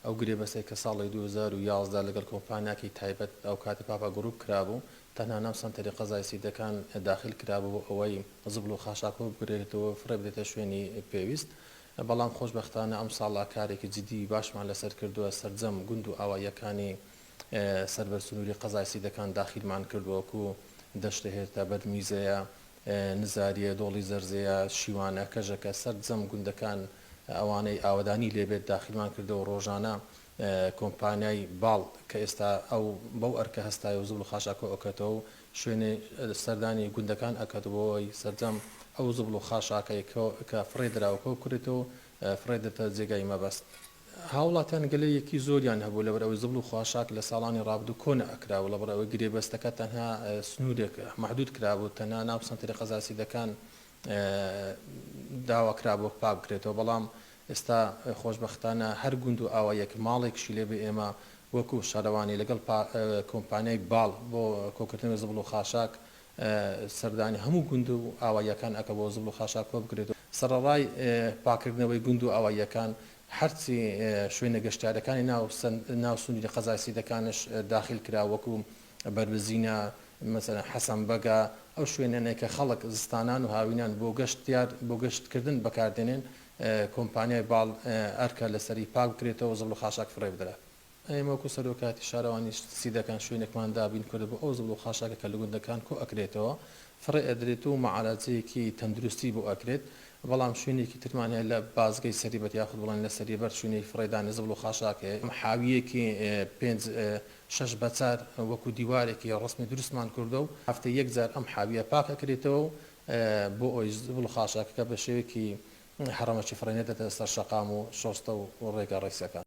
ئەو گرێبەستەی کە ساڵی 2011 لەگەڵ کۆمپانیاکی تایبەت ئەو کاتە پاپا گروپ کرابوو تەنها ناو سنتەری قەزای سیدەکان داخل کرابوو ئەوەی زبل و خاشاکۆ بگرێتەوە فڕێ بدێتە شوێنی پێویست. بەڵام خۆشبەختانە ئەم ساڵا کارێکی جدی باشمان لەسەر کردووە سەرجەم گوند و ئاوایەکانی سەربەر سنووری قەزای سیدەکان داخیلمان کردووەکو دەشتە هێرتا بەرمیزەیە نزاریە دۆڵی زەرزەیە شیوانە کەژەکە سەرجەم گوندەکان ئەوانەی ئاوەدانی لێبێت داخیلمان کردەوە ڕۆژانە کۆمپانیای باڵ کە ئێستا ئەو بەو ئەرکە هەستای و زبل و خاشاکۆ ئەکەتەوە شوێنێ سەردانی گوندەکان ئەکەتەوەی سەرجەم ئەو زبل و خاشاکەی کە فڕێ دراوەکە کورێتەوە فڕێ دێتە جێگای مەبەست. هاوڵاتیان گەلەیەکی زۆریان هەبوو لەبەرەوەی زبل و خاشاک لە ساڵانی ڕابردوو کۆنە ئەکراوە لەبەرەوەی گرێبەستەکە تەنها سنوورێک محدود کرابوو تەنها ناو سنتەری قەزای سیدەکان داوا کرابوو پاک بکرێتەوە. بەڵام ئێستا خۆشبەختانە هەر گوند و ئاوایەک ماڵێکشی لێبێ ئێمە وەکو شارەوانی لەگەڵ کۆمپانیای باڵ بۆ کۆکردنەوەی زبل و خاشاک سەردانی هەموو گوند و ئاوایەکان ئەکە بۆ زبل و خاشاک کۆ بکرێتەوە. سەرەڕای پاکردنەوەی گوند و ئاوایەکان هەرچی شوێنە گەشتیارەکانی ناو سنووری قەزای سیدەکانش داخل کرا وەکو بەربزینە مەسەلەن حەسەن بەگا ئەو شوێنانەی کە خەڵک زستانان و هاوینان بۆ گەشتکردن بەکاردێنێن کۆمپانیای باڵ ئەرکە لەسەری پاک بکرێتەوە زبل و خاشاک فڕێ بدرێت. ئێمە وەکو سەرۆکاتی شارەوانی سیدەکان شوێنێکمان دابین کرد بۆ ئەو زبل و خاشاکە کە لە گوندەکان کۆ ئەکرێتەوە فڕێ ئەدرێت و مەعالەجەیەکی تەندروستی بۆ ئەکرێت. بەڵام شوێنێکی ترمانە لە بازگەی سەریبەت یاخود بڵێن لە سەریبەر شوێنی فڕێدانی زبل و خاشاکێ حاویەکی 5-6 بەچار وەکو دیوارێکی ڕسمی دروستمان کردو و هەفتە یەک جار ئەم حاویە پاکەکرێتەوە بۆ ئەوی زبل و خاشاکەکە بە شێوەیەکی هەڕەمەکی فڕێنێتە سەر شەقام و شۆستە و ڕێگە ڕێکسەکان.